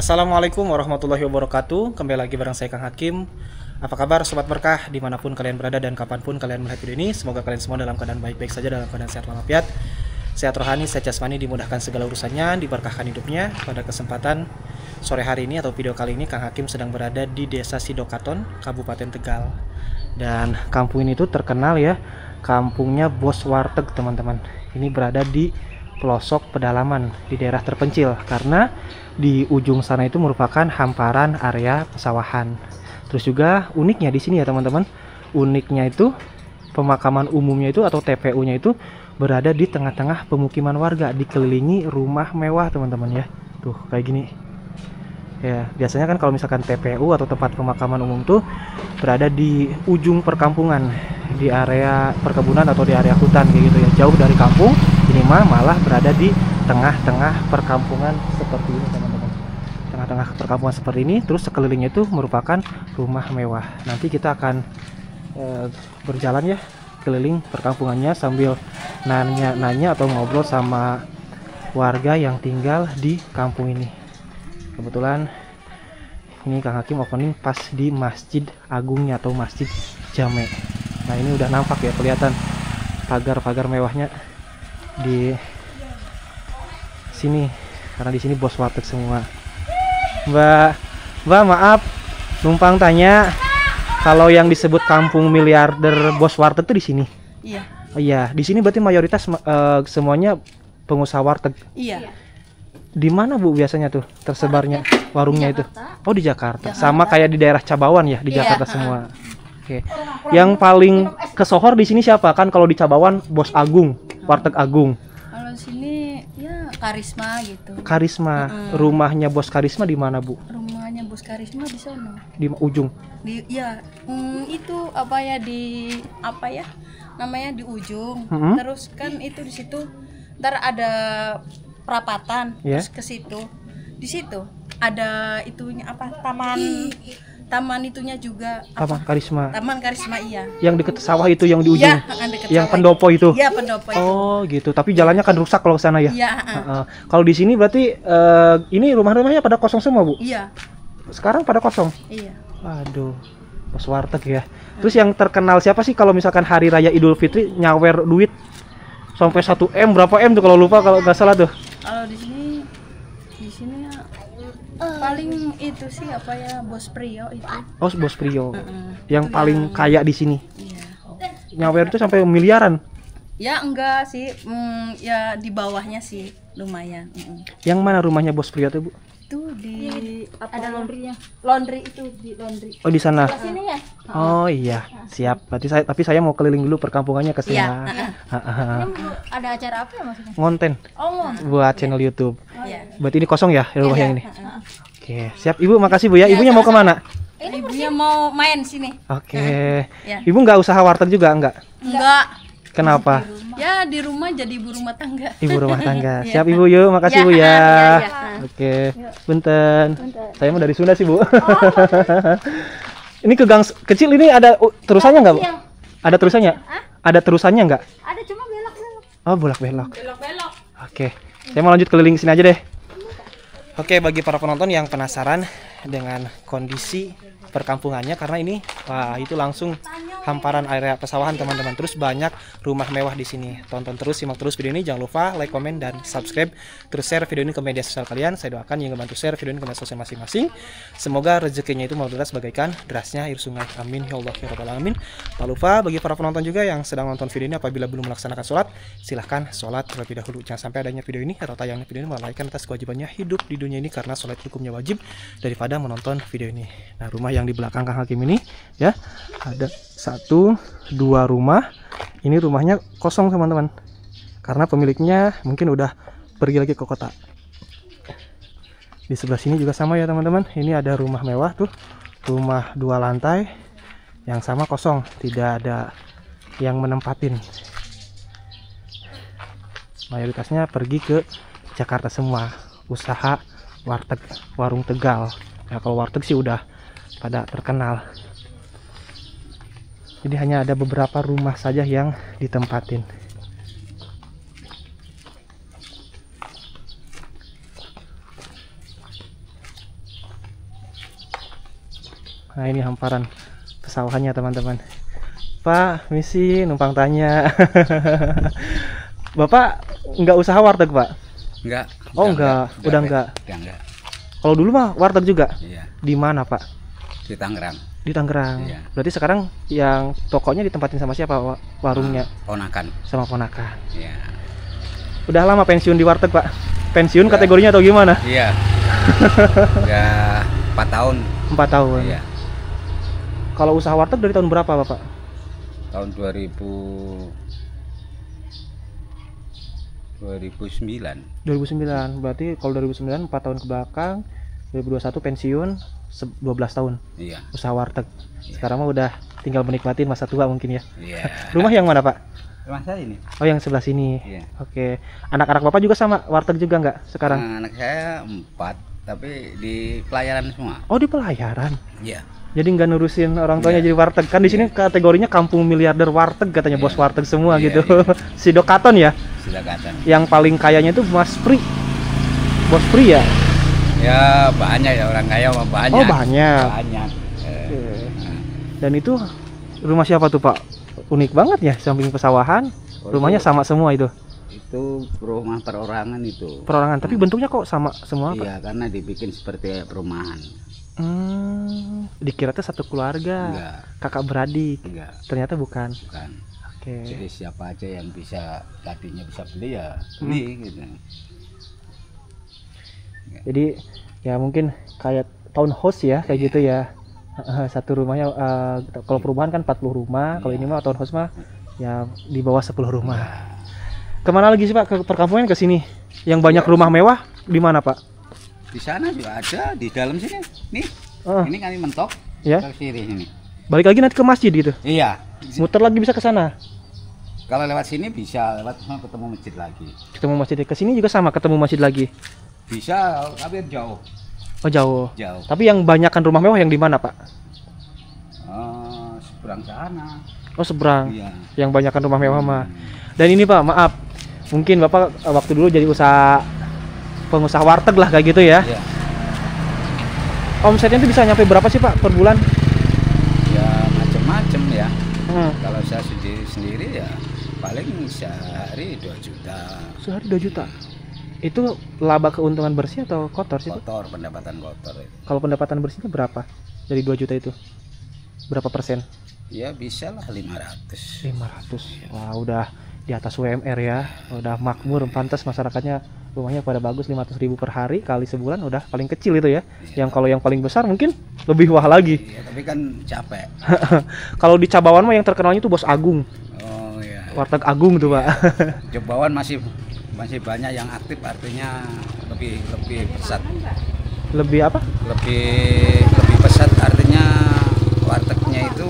Assalamualaikum warahmatullahi wabarakatuh. Kembali lagi bareng saya Kang Hakim. Apa kabar Sobat Berkah dimanapun kalian berada dan kapanpun kalian melihat video ini. Semoga kalian semua dalam keadaan baik-baik saja, dalam keadaan sehat walafiat, sehat rohani, sehat jasmani, dimudahkan segala urusannya, diberkahkan hidupnya. Pada kesempatan sore hari ini atau video kali ini, Kang Hakim sedang berada di Desa Sidokaton, Kabupaten Tegal. Dan kampung ini tuh terkenal ya, kampungnya Bos Warteg teman-teman. Ini berada di pelosok pedalaman di daerah terpencil karena di ujung sana itu merupakan hamparan area pesawahan. Terus juga uniknya di sini ya teman-teman, uniknya itu pemakaman umumnya itu atau TPU-nya itu berada di tengah-tengah pemukiman warga, dikelilingi rumah mewah teman-teman ya. Tuh kayak gini. Ya, biasanya kan kalau misalkan TPU atau tempat pemakaman umum tuh berada di ujung perkampungan, di area perkebunan atau di area hutan kayak gitu ya, jauh dari kampung. Ini malah berada di tengah-tengah perkampungan seperti ini teman-teman. Tengah-tengah perkampungan seperti ini, terus sekelilingnya itu merupakan rumah mewah. Nanti kita akan berjalan ya keliling perkampungannya sambil nanya-nanya atau ngobrol sama warga yang tinggal di kampung ini. Kebetulan ini Kang Hakim opening pas di Masjid Agungnya atau Masjid Jame. Nah ini udah nampak ya, kelihatan pagar-pagar mewahnya di sini karena di sini Bos Warteg semua. Mbak maaf, numpang tanya, kalau yang disebut kampung miliarder Bos Warteg itu di sini? Iya. Oh iya, di sini berarti mayoritas semuanya pengusaha warteg. Iya. Di mana Bu biasanya tuh tersebarnya warungnya itu? Oh di Jakarta. Jakarta. Sama kayak di daerah Cabawan ya, di Iya, Jakarta semua. Oke. Yang paling kesohor di sini siapa? Kan kalau di Cabawan Bos Agung, Warteg Agung. Kalau sini ya Karisma gitu. Karisma. Rumahnya Bos Karisma di mana Bu? Rumahnya Bos Karisma di sono. Di ujung. Di ya itu apa ya namanya di ujung. Terus kan itu di situ ntar ada perapatan, Yeah. terus ke situ. Di situ ada itunya apa? Taman itunya juga Apa? Karisma. Taman Karisma iya. Yang deket sawah itu yang di ujung. Iya, deket Yang sawah. pendopo itu. Iya, pendopo itu. Oh, gitu. Tapi jalannya kan rusak kalau ke sana ya. Iya, Kalau di sini berarti ini rumah-rumahnya pada kosong semua, Bu? iya. Sekarang pada kosong. Iya. Waduh. Bos Warteg ya. Terus yang terkenal siapa sih kalau misalkan hari raya Idul Fitri nyawer duit sampai 1 M, berapa M tuh kalau lupa, kalau nggak salah tuh? Kalau di sini ya, paling itu sih apa ya Bos Prio itu. Oh, Bos Prio. Yang Itu paling yang- kaya di sini. Iya. Nyawer itu sampai miliaran. Ya enggak sih, ya di bawahnya sih lumayan. Yang mana rumahnya Bos Prio tuh, Bu? Itu di Ada laundrynya. laundry itu di laundry. Oh, di sana. Sini ya? Oh iya, siap. Tapi saya mau keliling dulu perkampungannya ke sini. Iya. Ini ada acara apa ya maksudnya? Ngonten Oh, buat channel YouTube. Iya. Berarti ini kosong ya rumah Iya. yang ini? Oke, siap. Ibu makasih Bu ya. Ibunya mau kemana? Ibunya mau main sini. Oke. Ya. Ibu nggak usaha warteg juga enggak? Enggak. Kenapa? Ya di rumah jadi ibu rumah tangga. Ibu rumah tangga. Iya. Siap Ibu, yuk. Makasih Ya, Bu ya. iya. Oke. Punten. Saya mau dari Sunda sih Bu. Ini ke gang kecil ini ada terusannya nggak Bu? Ada terusannya? Ada terusannya nggak? ada cuma belok-belok. Oh, bolak-belok. Belok-belok. Oke, saya mau lanjut keliling sini aja deh. Oke, bagi para penonton yang penasaran dengan kondisi perkampungannya, karena ini wah itu langsung hamparan area pesawahan teman-teman. Terus banyak rumah mewah di sini. Tonton terus, simak terus video ini. Jangan lupa like, komen, dan subscribe. Terus share video ini ke media sosial kalian. Saya doakan yang membantu share video ini ke media sosial masing-masing. Semoga rezekinya itu meluas bagaikan derasnya air sungai. Amin ya Allah ya Rabbal alamin. Tak lupa bagi para penonton juga yang sedang nonton video ini, apabila belum melaksanakan sholat, silahkan sholat terlebih dahulu. Jangan sampai adanya video ini atau tayangnya video ini melalaikan atas kewajibannya hidup di dunia ini, karena sholat hukumnya wajib daripada menonton video ini. Nah, rumah yang di belakang Kang Hakim ini ya, ada 1, 2 rumah. Ini rumahnya kosong teman-teman, karena pemiliknya mungkin udah pergi lagi ke kota. Di sebelah sini juga sama ya teman-teman. Ini ada rumah mewah tuh, rumah 2 lantai yang sama kosong, tidak ada yang menempatin. Mayoritasnya pergi ke Jakarta semua, usaha warteg, warung Tegal. Ya kalau warteg sih udah pada terkenal. Jadi hanya ada beberapa rumah saja yang ditempatin. Nah ini hamparan pesawahannya teman-teman. Pak, misi numpang tanya. Bapak nggak usaha warteg Pak? Enggak. Oh enggak, udah enggak. Enggak. Kalau dulu mah warteg juga? Iya. Di mana Pak? Di Tangerang. Di Tangerang. Iya. Berarti sekarang yang tokonya ditempatin sama siapa warungnya? Ponakan. Sama ponakan. Iya. Udah lama pensiun di warteg Pak? Pensiun Udah. kategorinya atau gimana? Iya. Udah 4 tahun. 4 tahun. Iya. Kalau usaha warteg dari tahun berapa Bapak? Tahun 2009. 2009. Berarti kalau 2009 4 tahun ke belakang, 2021 pensiun 12 tahun Iya. usaha warteg. Iya. Sekarang mah udah tinggal menikmatin masa tua mungkin ya. Iya. Rumah yang mana Pak? Rumah saya ini. Oh yang sebelah sini. Iya. Oke. Anak-anak Bapak juga sama warteg juga nggak sekarang? Nah, anak saya 4, tapi di pelayaran semua. Oh di pelayaran. Iya. Jadi nggak nurusin orang tuanya Iya. jadi warteg. Kan di sini kategorinya kampung miliarder warteg katanya, Iya. bos warteg semua Iya, gitu. iya. Si Dokaton ya. Silakan. Yang paling kayanya itu Mas Pri. Bos Pri ya? Ya banyak ya orang kaya mah banyak. Oh banyak. Banyak. Oke. Dan itu rumah siapa tuh Pak? Unik banget ya, samping pesawahan. Oh, Rumahnya itu- sama semua itu. Itu rumah perorangan itu. Perorangan, tapi bentuknya kok sama semua Pak? Iya, karena dibikin seperti perumahan. Dikira tuh satu keluarga, Enggak, kakak beradik. enggak, Ternyata bukan. bukan. Oke. Jadi siapa aja yang bisa tadinya bisa beli ya beli gitu. Jadi ya mungkin kayak townhouse ya, kayak gitu ya. Satu rumahnya kalau perumahan kan 40 rumah, kalau ini mah townhouse mah ya di bawah 10 rumah. Kemana lagi sih Pak? Ke perkampungan ke sini. Yang banyak rumah mewah di mana Pak? Di sana juga ada di dalam sini. Nih, Oh, ini kami mentok ya. ke sini ini. Balik lagi nanti ke masjid gitu. Iya. Muter lagi bisa ke sana. Kalau lewat sini bisa, lewat sana ketemu masjid lagi. Ketemu masjid ke sini juga sama, ketemu masjid lagi. Bisa, tapi jauh, Oh, jauh. jauh. Tapi yang banyakkan rumah mewah yang di mana, Pak? Seberang sana. Oh, seberang. Iya. Yang banyakkan rumah mewah mah. Dan ini Pak, maaf. Mungkin Bapak waktu dulu jadi pengusaha warteg lah kayak gitu ya. Iya. Omsetnya itu bisa nyampe berapa sih Pak per bulan? Ya macam-macam ya. Hmm. Kalau saya sendiri ya paling sehari 2 juta. Sehari 2 juta. Itu laba keuntungan bersih atau kotor sih Pak? Kotor, pendapatan kotor itu. Kalau pendapatan bersihnya berapa? Dari 2 juta itu? Berapa persen? Ya bisa lah 500. 500. Wah, udah di atas UMR ya. Udah makmur, pantas masyarakatnya rumahnya pada bagus. 500.000 per hari kali sebulan udah paling kecil itu ya. Iya. Yang kalau yang paling besar mungkin lebih wah lagi. Iya, tapi kan capek. Kalau di Cabawan mah yang terkenalnya itu Bos Agung. Oh iya. Warteg Agung tuh Pak. Jobawan masih banyak yang aktif, artinya lebih pesat. Lebih apa? Lebih pesat, artinya wartegnya itu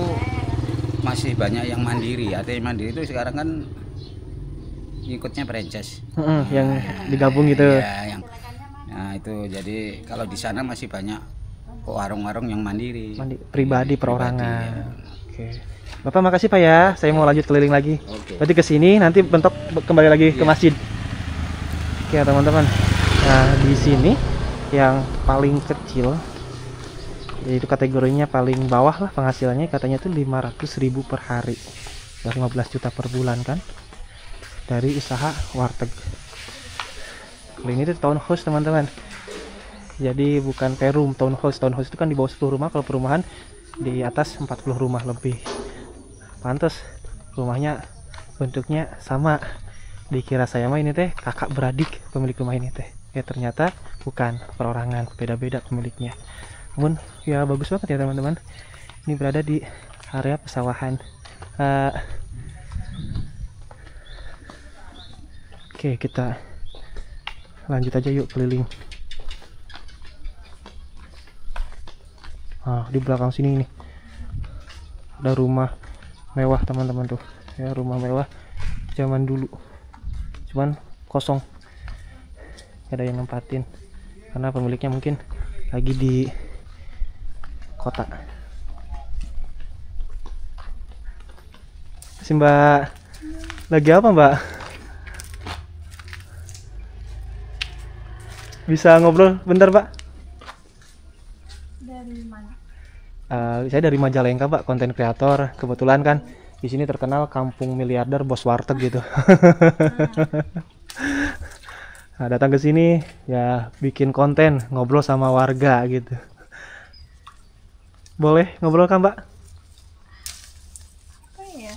masih banyak yang mandiri. Artinya mandiri itu sekarang kan ikutnya franchise. Yang digabung gitu. Iya, nah itu jadi kalau di sana masih banyak warung-warung yang mandiri. Pribadi Pribadi, perorangan. ya. Oke. Bapak makasih Pak ya. Saya mau lanjut keliling lagi. Oke. Berarti ke sini nanti bentok kembali lagi ke Iya. masjid. Oke ya, teman-teman. Nah, di sini yang paling kecil yaitu kategorinya paling bawah lah penghasilannya katanya tuh 500.000 per hari. Udah 15 juta per bulan kan. Dari usaha warteg. Kalau ini tuh townhouse teman-teman. Jadi bukan perum, townhouse. Townhouse itu kan di bawah 10 rumah, kalau perumahan di atas 40 rumah lebih. Pantes rumahnya bentuknya sama. Dikira saya mah ini teh kakak beradik pemilik rumah ini teh. Ya ternyata bukan, perorangan, beda-beda pemiliknya. Namun ya bagus banget ya teman-teman. Ini berada di area pesawahan. Oke, kita lanjut aja yuk keliling. Di belakang sini nih ada rumah mewah teman-teman tuh. Ya, rumah mewah zaman dulu. Cuman kosong. Gak ada yang nempatin karena pemiliknya mungkin lagi di kota. Si Mbak lagi apa Mbak? Bisa ngobrol bentar Pak? Dari mana? Saya dari Majalengka, Pak, konten kreator. Kebetulan kan di sini terkenal kampung miliarder bos warteg gitu. Nah, datang ke sini ya bikin konten, ngobrol sama warga gitu. Boleh ngobrol kan, Mbak? Apa ya?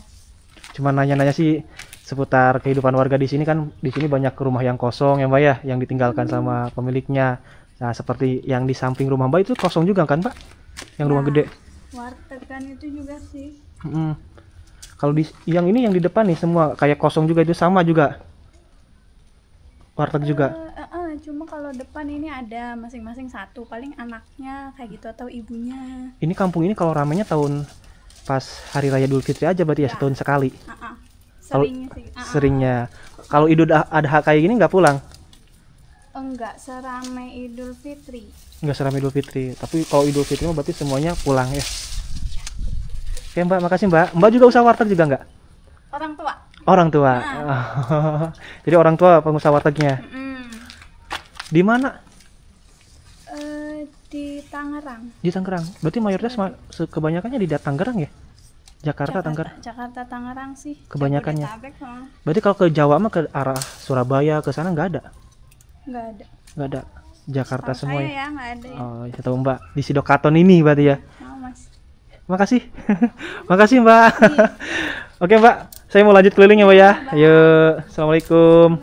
Cuma nanya-nanya sih seputar kehidupan warga di sini kan. Di sini banyak rumah yang kosong ya, Mbak ya, yang ditinggalkan sama pemiliknya. Nah, seperti yang di samping rumah Mbak itu kosong juga kan, Pak? Yang rumah gede. Warteg kan itu juga sih. Kalau di yang ini yang di depan nih semua kayak kosong juga, itu sama juga. Warteg juga. Cuma kalau depan ini ada masing-masing satu, paling anaknya kayak gitu atau ibunya. Ini kampung ini kalau ramainya tahun pas hari raya Idul Fitri aja berarti ya, setahun sekali. Seringnya sih. Seringnya. Kalau Idul Adha kayak gini nggak pulang? Enggak seramai Idul Fitri. Nggak seramai Idul Fitri. Tapi kalau Idul Fitri mah berarti semuanya pulang ya. Oke Mbak, makasih Mbak. Mbak juga usaha warteg juga nggak? Orang tua. Orang tua. Jadi orang tua pengusaha wartegnya. Di mana? Di Tangerang. Di Tangerang. Berarti mayoritas kebanyakannya di Tangerang ya? Jakarta, Tangerang. Jakarta Tangerang sih. Kebanyakannya. Jabodetabek, Berarti kalau ke Jawa mah ke arah Surabaya ke sana nggak ada? Nggak ada. Nggak ada. Jakarta Setahu semua saya ya? ya nggak ada ya. Oh, saya tahu Mbak. Di Sidokaton ini berarti ya? Oh, Mas. Makasih. Makasih Mbak. Oke Mbak, saya mau lanjut keliling ya Mbak ya. Ayo, Assalamualaikum.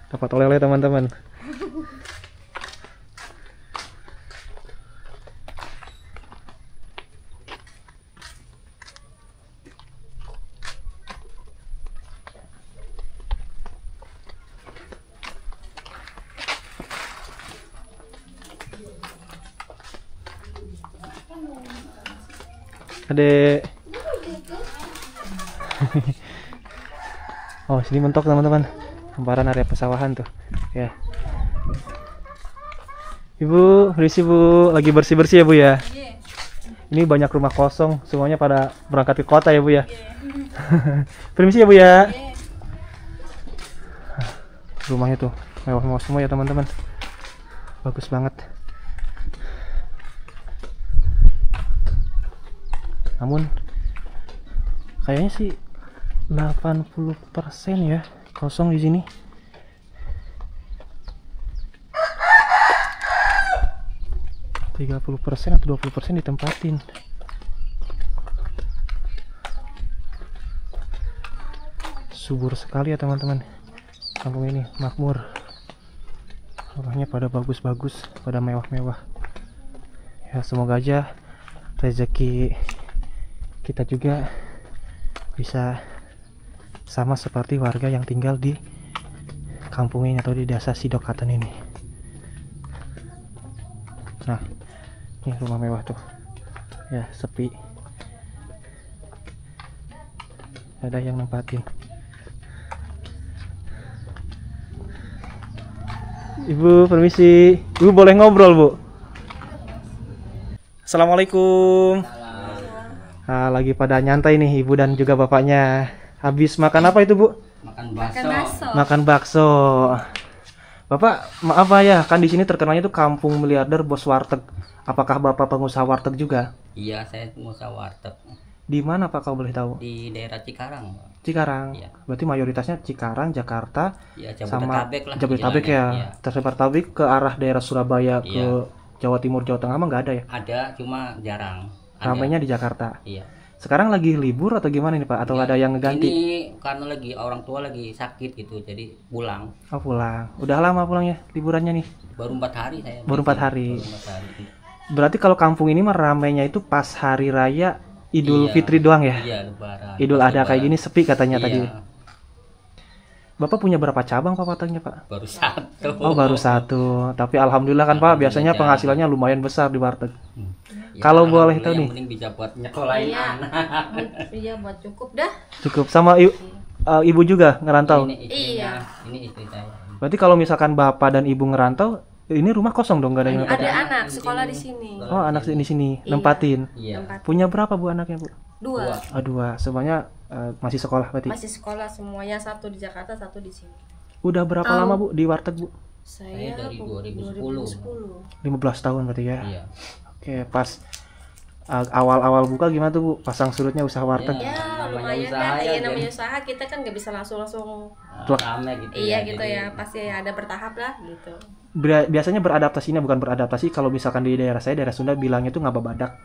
Dapat oleh-oleh teman-teman. Adek. Oh, sini mentok teman-teman. Hamparan area pesawahan tuh. Ya. Ibu, berisi Bu, lagi bersih-bersih ya Bu ya. Ini banyak rumah kosong, semuanya pada berangkat ke kota ya Bu ya. Permisi ya Bu ya. Rumahnya tuh mewah-mewah semua ya teman-teman. Bagus banget. Namun kayaknya sih 80% ya kosong di sini. %30 atau 20% ditempatin. Subur sekali ya teman-teman. Kampung ini makmur. Rumahnya pada bagus-bagus, pada mewah-mewah. Ya semoga aja rezeki kita juga bisa sama seperti warga yang tinggal di kampung ini atau di desa Sidokaton ini. Nah, ini rumah mewah tuh. Ya, sepi. Ada yang nempatin. Ibu, permisi. Ibu boleh ngobrol, Bu? Assalamualaikum. Nah, lagi pada nyantai nih ibu dan juga bapaknya. Habis makan apa itu Bu? Makan bakso. Makan bakso. Bapak, maaf ya, kan di sini terkenalnya itu kampung miliarder bos warteg. Apakah Bapak pengusaha warteg juga? Iya, saya pengusaha warteg Di mana Pak, kalau boleh tahu? di daerah Cikarang. Cikarang. Iya. Berarti mayoritasnya Cikarang, Jakarta, Ya, sama Jabodetabek lah. Jabodetabek ya. istilahnya. Iya. Tersebar tabik ke arah daerah Surabaya, ke Iya. Jawa Timur, Jawa Tengah mah nggak ada ya? Ada, cuma jarang. Ada. Ramainya di Jakarta. Iya. Sekarang lagi libur atau gimana nih Pak? Atau Iya. ada yang ganti? Ini karena lagi orang tua lagi sakit gitu, jadi pulang. Oh pulang. Udah lama pulangnya liburannya nih? Baru 4 hari saya. Baru 4 hari. Baru 4 hari. Berarti kalau kampung ini mah ramainya itu pas hari raya Idul Iya. Fitri doang ya? Iya, lebaran. Idul Adha kayak Lebaran. gini sepi katanya Iya, tadi. Bapak punya berapa cabang Pak wartegnya Pak? baru satu. Oh baru satu. Tapi alhamdulillah kan Pak, biasanya Alhamdulillah. penghasilannya lumayan besar di warteg. Ya, Kalau boleh alhamdulillah, tahu yang nih. penting bisa buat nyekolahin Iya. anak. Iya buat cukup dah. Cukup sama ibu juga ngerantau. Ini istrinya, Iya. ini istri saya. Berarti kalau misalkan bapak dan ibu ngerantau, ini rumah kosong dong, gak ada yang nempatin? Ada anak sekolah di sini. Oh anak di sini Iya. nempatin. Iya. Punya berapa Bu anaknya Bu? Dua. Dua. Semuanya masih sekolah berarti. Masih sekolah semuanya, satu di Jakarta, satu di sini. Udah berapa lama Bu di warteg Bu? Saya dari 2010. 2010. 15 tahun berarti ya. Iya. Oke, pas awal-awal buka gimana tuh Bu? Pasang surutnya usaha warteg. Ya Namanya lumayan usaha dah, ya, iya jadi- namanya usaha kita kan nggak bisa langsung rame gitu iya ya. gitu Jadi, ya, pasti ada bertahap lah gitu. Biasanya beradaptasinya bukan beradaptasi, kalau misalkan di daerah saya, daerah Sunda bilangnya tuh ngababadak.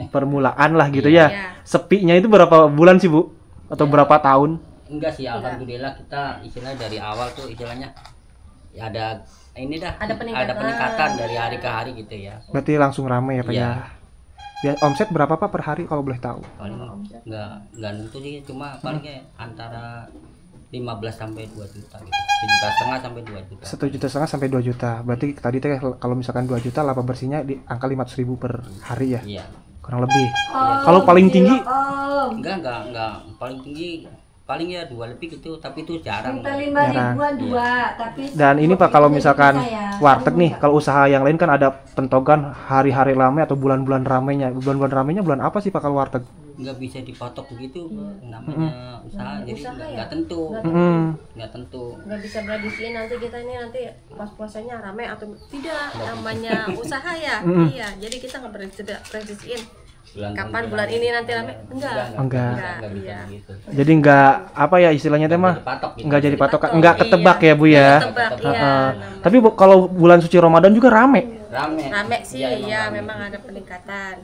Permulaan lah gitu ya. Iya. Sepinya itu berapa bulan sih Bu? Atau berapa tahun? enggak sih, alhamdulillah kita istilahnya dari awal tuh istilahnya ya ada ini dah, Ada peningkatan. dari hari ke hari gitu ya. Berarti langsung rame ya Pak Iya. ya? Omset berapa Pak per hari kalau boleh tahu? Paling enggak nentu sih, cuma paling kayak antara 15 sampai 2 juta gitu. 1,5 juta sampai 2 juta. 1,5 juta sampai 2 juta. Berarti tadi teh kalau misalkan 2 juta laba bersihnya di angka 500.000 per hari ya. Iya. Kurang lebih. Kalau paling tinggi Enggak paling tinggi paling ya 2 lebih gitu, tapi itu jarang. jarang. dua, tapi Dan ini Pak kalau misalkan saya. warteg nih, kalau usaha yang lain kan ada pentogan hari-hari ramai atau bulan-bulan ramainya. Bulan-bulan ramainya bulan apa sih Pak kalau warteg? Enggak bisa dipatok begitu, namanya usaha, jadi enggak tentu. Enggak tentu. Nggak bisa prediksiin nanti kita ini nanti pas puasanya rame atau tidak, namanya usaha ya. Iya, jadi kita nggak prediksiin kapan bulan ini nanti rame, enggak Enggak. bisa iya. gitu. Jadi nggak apa ya istilahnya teh mah? Dipatok gitu. Nggak jadi patokan, Dipatok, nggak ketebak iya. ya Bu ya. Ketebak, iya. Heeh. Tapi Bu, kalau bulan suci Ramadan juga rame. Rame Sih, Iya, ya memang ada peningkatan.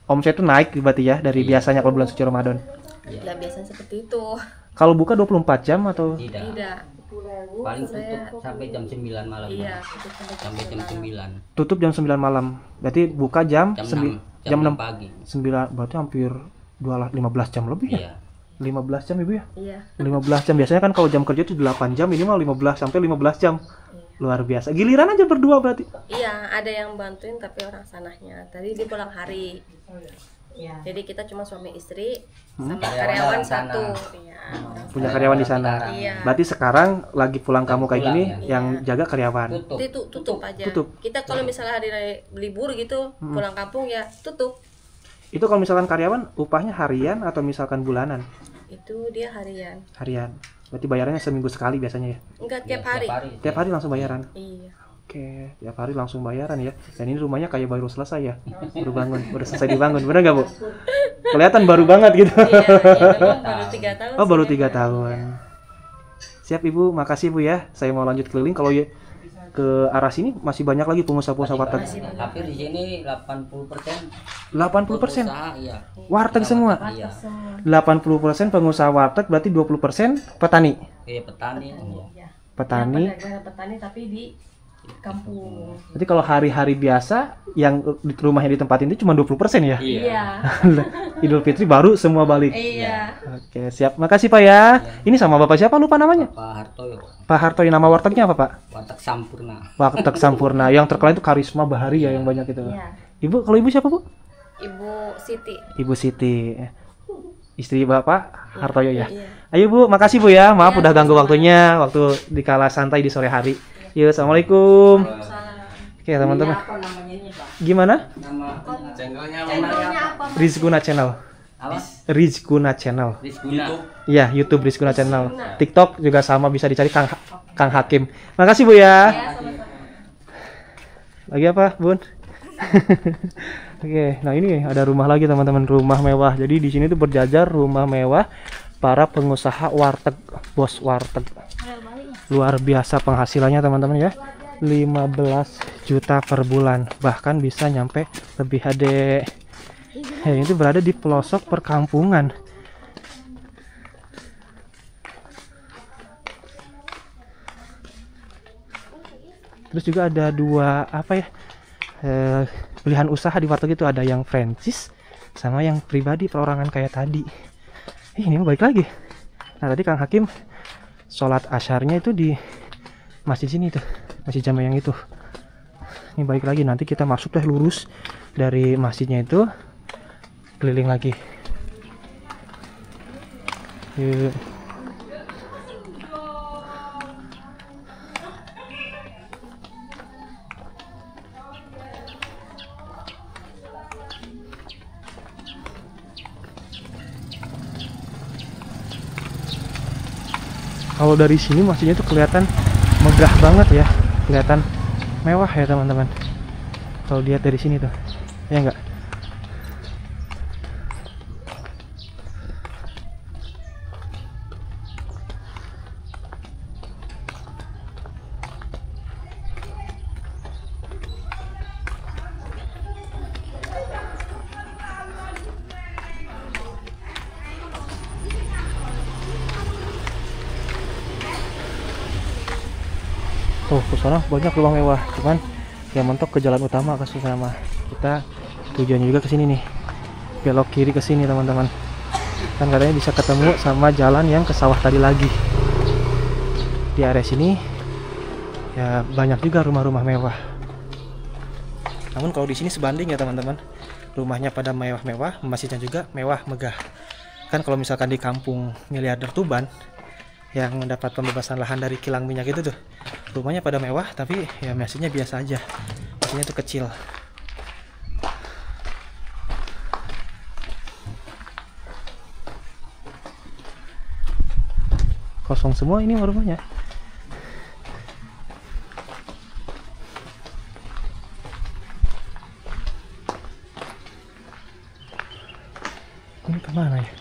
Omset itu naik berarti ya dari biasanya kalau bulan suci Ramadan. Ya biasanya seperti itu. Kalau buka 24 jam atau tidak. Tidak. Paling tutup sampai jam 9 malam. Iya, Sampai jam 9. tutup jam 9 malam. Berarti buka jam Jam 6. jam 6 pagi. 9 berarti hampir 15 jam lebih ya. Iya. 15 jam Ibu ya? Iya. 15 jam biasanya kan kalau jam kerja itu 8 jam, minimal 15 sampai 15 jam. Luar biasa. Giliran aja berdua berarti. Iya, ada yang bantuin tapi orang sananya. Tadi dia pulang hari. Jadi kita cuma suami istri sama karyawan orang sana. satu. Iya. Punya karyawan di sana. Iya. Berarti sekarang lagi pulang kamu kayak Pulang, gini ya. yang jaga karyawan. Tutup. Itu tutup aja. Tutup. Kita kalau misalnya hari libur gitu, pulang kampung ya tutup. Itu kalau misalkan karyawan upahnya harian atau misalkan bulanan? Itu dia harian. Harian. Berarti bayarannya seminggu sekali biasanya ya. Enggak Ya, tiap hari. Tiap hari langsung bayaran. Iya. Oke, tiap hari langsung bayaran ya. Dan ini rumahnya kayak baru selesai ya. Baru bangun, baru selesai dibangun. Bener nggak Bu? Kelihatan baru banget gitu. Iya, memang baru 3 tahun. Oh, baru sih 3 memang. tahun. Siap Ibu, makasih Bu ya. Saya mau lanjut keliling. Kalau ya ke arah sini masih banyak lagi pengusaha-pengusaha warteg. Hampir di sini 80%. 80% Usaha, iya. warteg semua. Iya. 80% pengusaha warteg berarti 20% petani. Petani. Iya. Petani. Pedagang petani tapi di kampung. Berarti kalau hari-hari biasa yang di rumahnya ditempatin itu cuma 20% ya. Iya. Idul Fitri baru semua balik. Iya. Oke, siap. Makasih Pak ya. Ini sama Bapak siapa lupa namanya? Pak Hartoyo. Pak Hartoyo, nama wartegnya apa Pak? Warteg Sampurna. Warteg Sampurna. Yang terkenal itu Karisma Bahari ya yang banyak itu. Iya. Ibu, kalau Ibu siapa Bu? Ibu Siti. Ibu Siti. Istri Bapak Hartoyo ya. Iya. Ayo Bu, makasih Bu ya. Maaf udah ganggu waktunya waktu di kala santai di sore hari. Yuk, assalamualaikum. Oke teman-teman. Gimana? Nama Rizkuna Channel. apa? Rizkuna Channel. Rizguna. Iya, YouTube Rizkuna Channel. TikTok juga sama, bisa dicari Kang Hakim. Makasih Bu ya. Lagi apa, Bun? Oke, nah ini ada rumah lagi teman-teman, rumah mewah. Jadi di sini tuh berjajar rumah mewah para pengusaha warteg, bos warteg. Luar biasa penghasilannya teman-teman ya. 15 juta per bulan, bahkan bisa nyampe lebih ade. Ini tuh berada di pelosok perkampungan. Terus juga ada dua apa ya, pilihan usaha di warteg itu, ada yang franchise sama yang pribadi perorangan kayak tadi. Ini mah baik lagi. Nah tadi Kang Hakim sholat asyarnya itu di masjid sini tuh, masjid Jami yang itu. Ini baik lagi, nanti kita masuk deh lurus dari masjidnya itu, keliling lagi. Yuk. Kalau dari sini masjidnya tuh kelihatan megah banget ya, kelihatan mewah ya teman-teman. Kalau lihat dari sini tuh, ya enggak? Tuh, ke sana banyak rumah mewah, cuman yang mentok ke jalan utama ke sana. Kita tujuannya juga ke sini nih. Belok kiri ke sini, teman-teman. Kan katanya bisa ketemu sama jalan yang ke sawah tadi lagi. Di area sini ya banyak juga rumah-rumah mewah. Namun kalau di sini sebanding ya, teman-teman. Rumahnya pada mewah-mewah, masjidnya juga mewah megah. Kan kalau misalkan di kampung miliarder Tuban yang mendapat pembebasan lahan dari kilang minyak itu tuh, rumahnya pada mewah tapi ya masjidnya biasa aja, masjidnya tuh kecil. Kosong semua ini rumahnya. Ini kemana ya?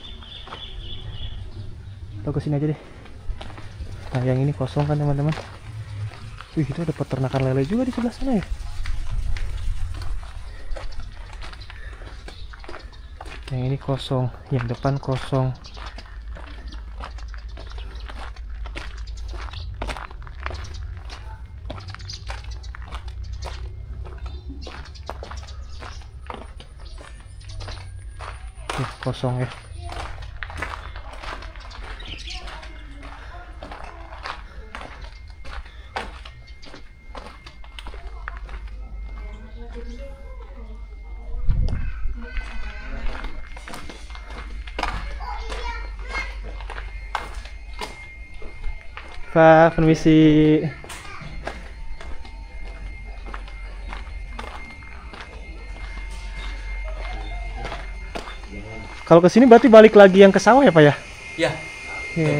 Atau ke sini aja deh. Nah, yang ini kosong kan, teman-teman. Wih, itu ada peternakan lele juga di sebelah sana ya. Yang ini kosong, yang depan kosong. Kosong ya. Pak, permisi. Kalau ke sini berarti balik lagi yang ke sawah ya, Pak ya? Iya. Oke.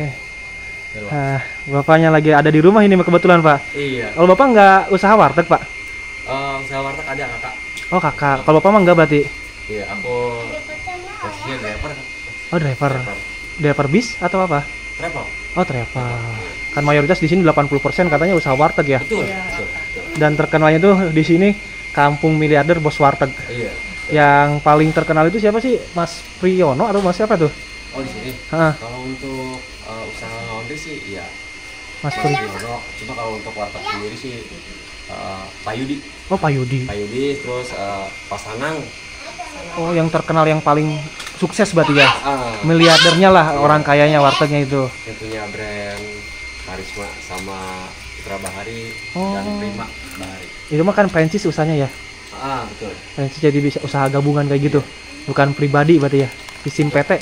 Nah, bapaknya lagi ada di rumah ini kebetulan, Pak. Iya. Kalau bapak nggak usaha warteg, Pak? Usaha warteg ada kakak. Oh, kakak. Kalau bapak mah nggak berarti? Iya, aku posisinya driver. Oh, driver. Driver bis atau apa? Travel. Oh, travel. Kan mayoritas di sini 80% katanya usaha warteg ya. Betul, betul. Dan terkenalnya tuh di sini kampung miliarder bos warteg. Iya. Yang paling terkenal itu siapa sih? Mas Priyono atau Mas siapa tuh? Oh, di sini. Hah. Kalau untuk usaha laundry sih iya. Mas Priyono. Priyono. Cuma kalau untuk warteg sendiri sih Pak Yudi. Oh, Pak Yudi. Pak Yudi, terus Pak Sanang. Oh, yang terkenal yang paling sukses berarti ya. Ah, Miliardernya lah, orang kayanya wartegnya itu. yang punya brand Karisma sama Putra Bahari Oh. dan Prima Bahari. Itu mah kan franchise usahanya ya. Betul. Franchise jadi bisa usaha gabungan kayak gitu. Bukan pribadi berarti ya. Sistem PT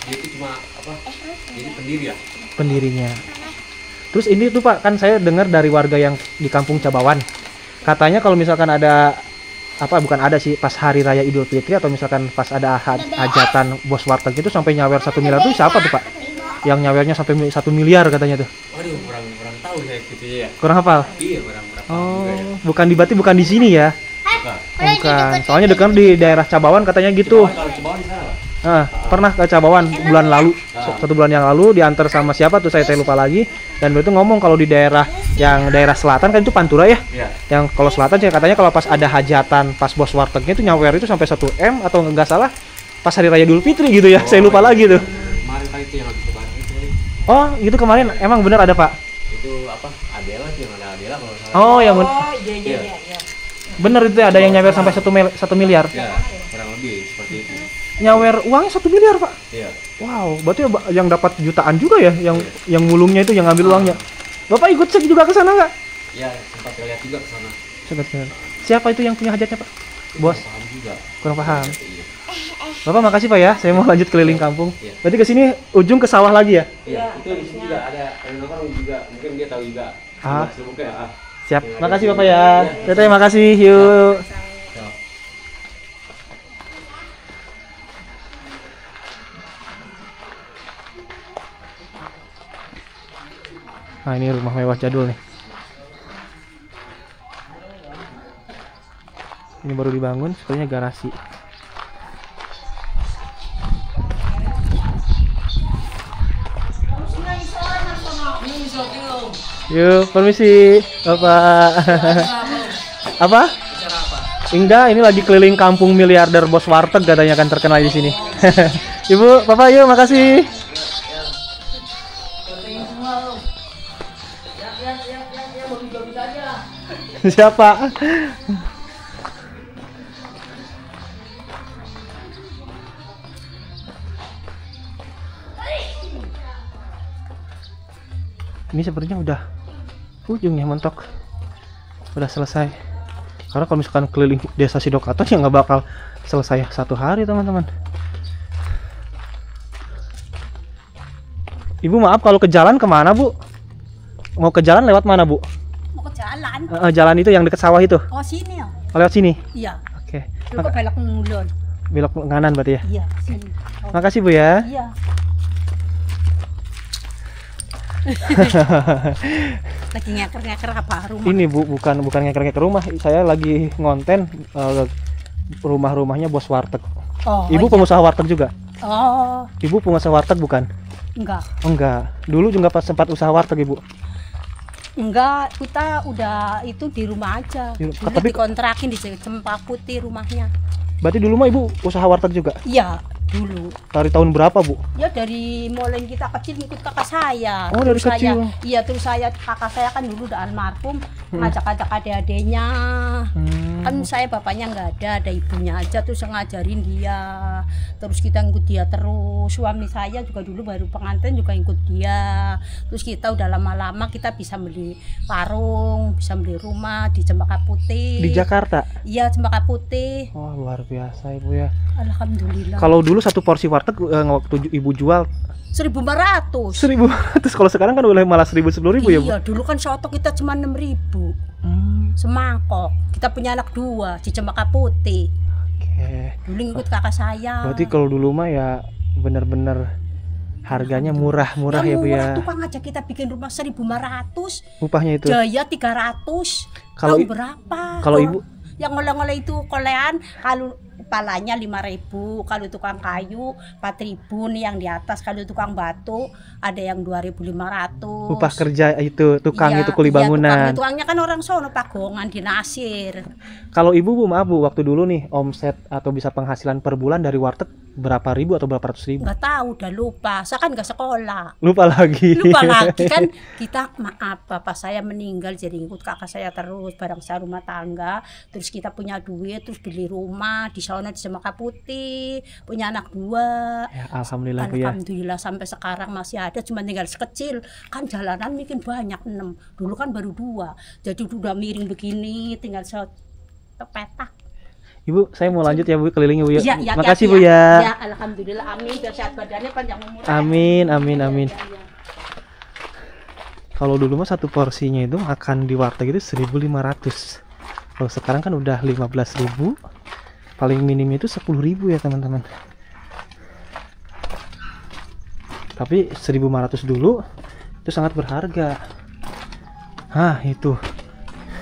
Dia itu cuma apa? Jadi pendiri ya. pendirinya. Terus ini tuh Pak, kan saya dengar dari warga yang di Kampung Cabawan. Katanya kalau misalkan ada bukan ada sih, pas hari raya Idul Fitri atau misalkan pas ada hajatan bos warteg itu sampai nyawer 1 miliar tuh siapa tuh Pak? Yang nyawernya sampai 1 miliar katanya tuh. Waduh, kurang tahu saya gitu ya. Kurang hafal? Iya, kurang tahu Oh, juga ya. bukan di sini ya? Bukan. Oh, bukan. Soalnya dekat di daerah Cabawan katanya gitu. Kalau Cibawan di sana, Pak. Pernah ke Cabawan bulan lalu, 1 bulan yang lalu diantar sama siapa tuh saya lupa lagi. Dan itu ngomong kalau di daerah selatan kan itu Pantura ya. Iya. Yang kalau selatan sih katanya kalau pas ada hajatan pas bos wartegnya itu nyawer itu sampai 1 M atau nggak salah pas hari raya Idul Fitri gitu ya. Saya lupa lagi tuh. Kemarin Pak itu yang lagi kemarin itu. Oh, gitu kemarin emang bener ada Pak. Itu apa? Adela sih, yang ada Adela kalau nggak salah. Oh, yang iya. bener itu ada yang nyawer sampai 1 miliar. Ya, kurang lebih seperti itu. Nyawer uangnya 1 miliar Pak. Iya. Wow, berarti yang dapat jutaan juga ya, yang mulungnya itu yang ngambil uangnya. Bapak ikut cek juga ke sana nggak? Ya, sempat lihat juga ke sana. Siapa itu yang punya hajatnya Pak? Bos, Paham juga. kurang paham. Iya. Bapak makasih Pak ya, saya mau lanjut keliling kampung. Iya. Berarti ke sini ujung ke sawah lagi ya? Iya, itu di sini juga ada orang juga, mungkin dia tahu juga. Sebutnya Siap, makasih Bapak ya. Teteh makasih, yuk. Nah, ini rumah mewah jadul nih. Ini baru dibangun, sepertinya garasi. Yuk, permisi, Bapak. Apa? Enggak, ini lagi keliling kampung miliarder bos warteg katanya kan terkenal di sini. Ibu, Bapak, yuk, makasih. Siapa? Ini sepertinya udah ujungnya mentok, udah selesai. Karena kalau misalkan keliling desa Sidokaton ya nggak bakal selesai 1 hari, teman-teman. Ibu maaf, kalau ke jalan kemana, Bu? Mau ke jalan lewat mana, Bu? Mau ke jalan? Jalan itu yang dekat sawah itu. Oh, sini ya? Oh, lewat sini? Iya. Oke. Lu kok belok ngulon? Belok kanan berarti ya? Iya, sini. Oh. Makasih, Bu ya. Iya. Lagi ngeker-ngeker apa rumah? Ini Bu, bukan ngeker-ngeker rumah. Saya lagi ngonten rumah-rumahnya bos warteg. Oh, Ibu iya. pengusaha warteg juga? Oh, Ibu pengusaha warteg bukan? enggak. Oh, enggak. Dulu juga pas sempat usaha warteg, Ibu. Enggak, kita udah itu di rumah aja. Di- Dulu tapi- dikontrakin di Cempaka Putih rumahnya. Berarti dulu mah Ibu usaha warteg juga? Iya, dulu. Dari tahun berapa, Bu? Ya dari mulai kita kecil ikut kakak saya. Oh, dari Terus saya, kecil. iya, terus kakak saya kan dulu udah almarhum, ngajak-ngajak adik-adiknya. Kan saya bapaknya nggak ada ibunya aja, terus ngajarin dia. Terus kita ikut dia terus. Suami saya juga dulu baru pengantin juga ikut dia. Terus kita udah lama-lama kita bisa beli warung, bisa beli rumah di Cempaka Putih. Di Jakarta? Iya, Cempaka Putih. Wah, luar biasa, Ibu ya. Alhamdulillah. Kalau dulu satu porsi warteg waktu Ibu jual 1.500. 1.500. Kalau sekarang kan udah malah 1.000 10.000 ya, Bu? Iya, dulu kan soto kita cuma 6.000 semangkok. Kita punya anak 2 di Cempaka Putih. Oke. Dulu ngikut kakak saya. Berarti kalau dulu mah ya bener-bener harganya murah-murah ya, Bu murah, ya. tukang aja kita bikin rumah 1.500, Upahnya itu. Jaya 300. Kalau Tahu i- berapa? kalau Ibu yang ngoleh-ngoleh itu kolean, kalau kepalanya 5.000, kalau tukang kayu 4.000 nih yang di atas, kalau tukang batu ada yang 2.500. upah kerja itu tukang Iya, itu kuli iya, bangunan. tukangnya kan orang sono Pagongan di Nasir. Kalau Ibu, Bu, maaf Bu, waktu dulu nih omset atau bisa penghasilan per bulan dari warteg berapa ribu atau berapa ratus ribu? Nggak tahu, udah lupa. Saya kan nggak sekolah. Lupa lagi. Lupa lagi kan, kita maaf bapak saya meninggal jadi ikut kakak saya terus barang saya rumah tangga, terus kita punya duit terus beli rumah di sana di Cempaka Putih, punya anak 2. Ya, alhamdulillah Bu ya. Alhamdulillah sampai sekarang masih ada, cuma tinggal sekecil kan, jalanan mungkin banyak 6, dulu kan baru 2, jadi udah miring begini tinggal sepetak. Ibu, saya mau lanjut ya Bu, kelilingnya Bu ya. Ya, ya, Makasih ya, Bu ya. Ya, alhamdulillah, amin, biar sehat badannya panjang umur. Amin, amin, amin. Ya, ya. Kalau dulu mah satu porsinya itu makan di warteg itu 1.500. Kalau sekarang kan udah 15.000. Paling minimnya itu 10.000 ya, teman-teman. Tapi 1.500 dulu itu sangat berharga. Hah, itu.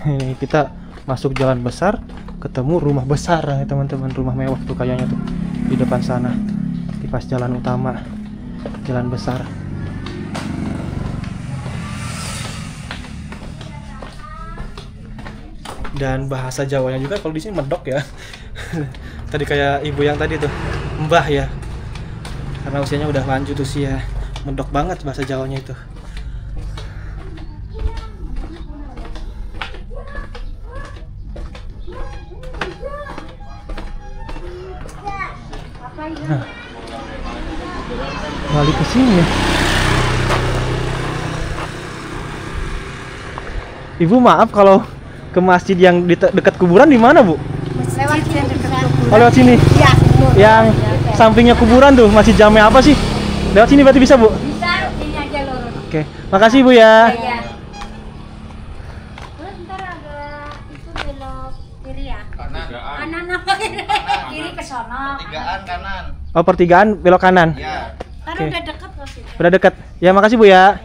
Ini kita masuk jalan besar, ketemu rumah besar ya, teman-teman, rumah mewah tuh kayaknya tuh di depan sana. Di pas jalan utama, jalan besar. Dan bahasa Jawanya juga kalau di sini medok ya. Tadi kayak ibu yang tadi tuh, mbah ya. Karena usianya udah lanjut usia, medok banget bahasa Jawanya itu. Nah, balik ke sini ya. Ibu maaf kalau ke masjid yang di dekat kuburan di mana, Bu? Lewat sini dekat kuburan. Oh, lewat sini. Iya, Yang sampingnya kuburan tuh, masjid Jame apa sih? Lewat sini berarti bisa, Bu? bisa sini aja lurus. Oke. Makasih, Bu ya. Iya. Terus ntar agak itu belok kiri ya. Kanan apa? Kiri ke sono. Pertigaan kanan. Oh, pertigaan belok kanan. Ya. Karena Oke. udah dekat loh situ. Udah dekat. Ya, makasih, Bu ya.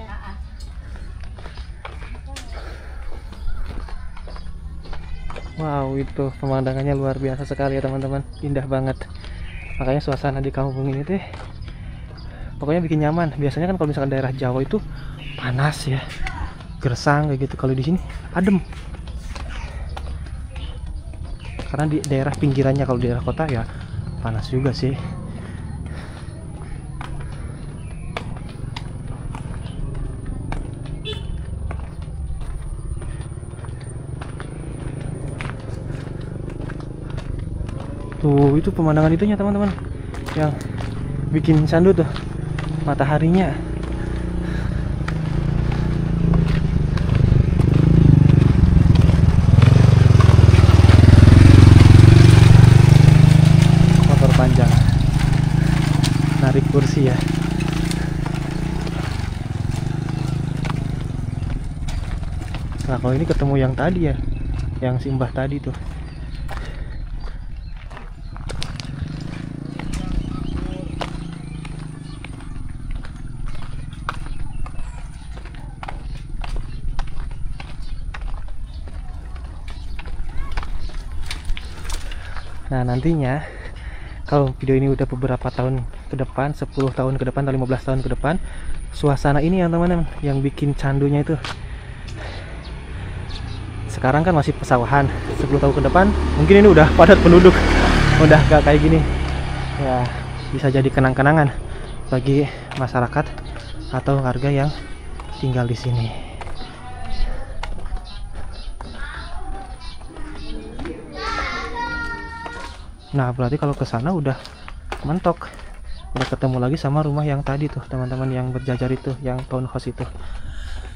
Wow, itu pemandangannya luar biasa sekali ya teman-teman, indah banget. Makanya suasana di kampung ini teh pokoknya bikin nyaman. Biasanya kan kalau misalkan daerah Jawa itu panas ya, gersang kayak gitu. Kalau di sini adem. Karena di daerah pinggirannya, kalau di daerah kota ya panas juga sih. Tuh, itu pemandangan itunya teman-teman, yang bikin candu tuh, mataharinya. Motor panjang, narik kursi ya. Nah, kalau ini ketemu yang tadi ya, yang simbah tadi tuh. Nah, nantinya kalau video ini udah beberapa tahun ke depan, 10 tahun ke depan atau 15 tahun ke depan, suasana ini yang teman-teman yang bikin candunya itu. Sekarang kan masih pesawahan, 10 tahun ke depan mungkin ini udah padat penduduk, udah gak kayak gini ya. Bisa jadi kenang-kenangan bagi masyarakat atau warga yang tinggal di sini. Nah, berarti kalau ke sana udah mentok, udah ketemu lagi sama rumah yang tadi tuh teman-teman, yang berjajar itu, yang townhouse itu.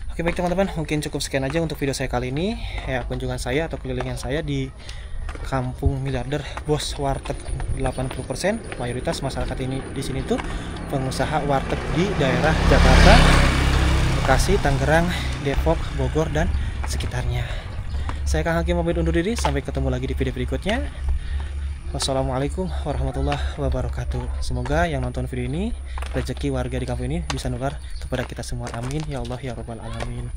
Oke, baik teman-teman, mungkin cukup sekian aja untuk video saya kali ini ya, kunjungan saya atau kelilingan saya di Kampung Miliarder Bos Warteg 80%. Mayoritas masyarakat ini di sini tuh pengusaha warteg di daerah Jakarta, Bekasi, Tangerang, Depok, Bogor dan sekitarnya. Saya Kang Hakim pamit undur diri, sampai ketemu lagi di video berikutnya. Wassalamualaikum warahmatullahi wabarakatuh. Semoga yang nonton video ini, rezeki warga di kampung ini bisa nular kepada kita semua. Amin ya Allah ya Rabbal Alamin.